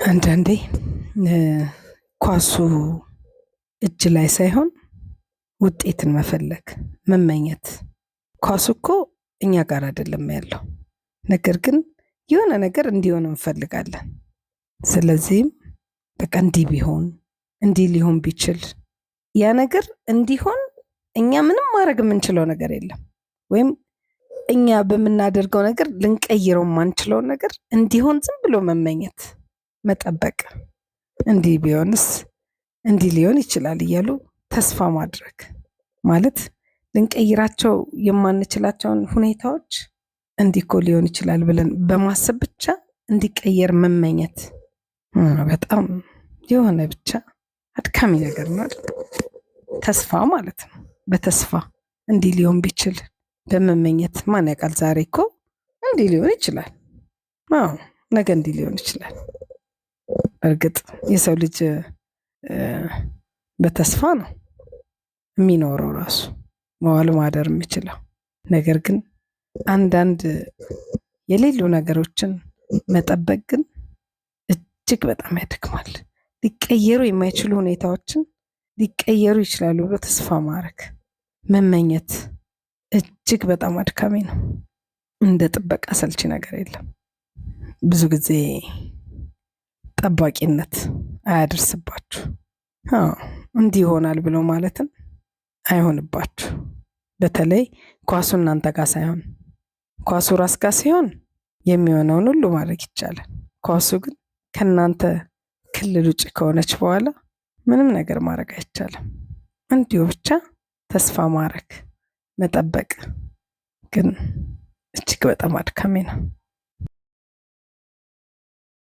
አንዳንዴ ኳሱ እጅ ላይ ሳይሆን ውጤትን መፈለግ መመኘት። ኳሱ እኮ እኛ ጋር አይደለም ያለው፣ ነገር ግን የሆነ ነገር እንዲሆን እንፈልጋለን። ስለዚህም በቃ እንዲህ ቢሆን እንዲህ ሊሆን ቢችል ያ ነገር እንዲሆን እኛ ምንም ማድረግ የምንችለው ነገር የለም። ወይም እኛ በምናደርገው ነገር ልንቀይረው የማንችለውን ነገር እንዲሆን ዝም ብሎ መመኘት፣ መጠበቅ። እንዲህ ቢሆንስ እንዲህ ሊሆን ይችላል እያሉ ተስፋ ማድረግ ማለት ልንቀይራቸው የማንችላቸውን ሁኔታዎች እንዲህ እኮ ሊሆን ይችላል ብለን በማሰብ ብቻ እንዲቀየር መመኘት በጣም የሆነ ብቻ አድካሚ ነገር ነው። ተስፋ ማለት ነው። በተስፋ እንዲህ ሊሆን ቢችል በመመኘት ማን ያውቃል፣ ዛሬ እኮ እንዲህ ሊሆን ይችላል፣ ነገ እንዲህ ሊሆን ይችላል። እርግጥ የሰው ልጅ በተስፋ ነው የሚኖረው ራሱ መዋል ማደር የሚችለው። ነገር ግን አንዳንድ የሌሉ ነገሮችን መጠበቅ ግን እጅግ በጣም ያደክማል። ሊቀየሩ የማይችሉ ሁኔታዎችን ሊቀየሩ ይችላሉ ብሎ ተስፋ ማድረግ መመኘት እጅግ በጣም አድካሚ ነው። እንደ ጥበቃ ሰልቺ ነገር የለም። ብዙ ጊዜ ጠባቂነት አያደርስባችሁ። እንዲህ ይሆናል ብሎ ማለትም አይሆንባችሁ። በተለይ ኳሱ እናንተ ጋር ሳይሆን ኳሱ ራስ ጋር ሲሆን የሚሆነውን ሁሉ ማድረግ ይቻላል። ኳሱ ግን ከእናንተ ክልል ውጭ ከሆነች በኋላ ምንም ነገር ማድረግ አይቻልም። እንዲሁ ብቻ ተስፋ ማድረግ መጠበቅ ግን እጅግ በጣም አድካሚ ነው።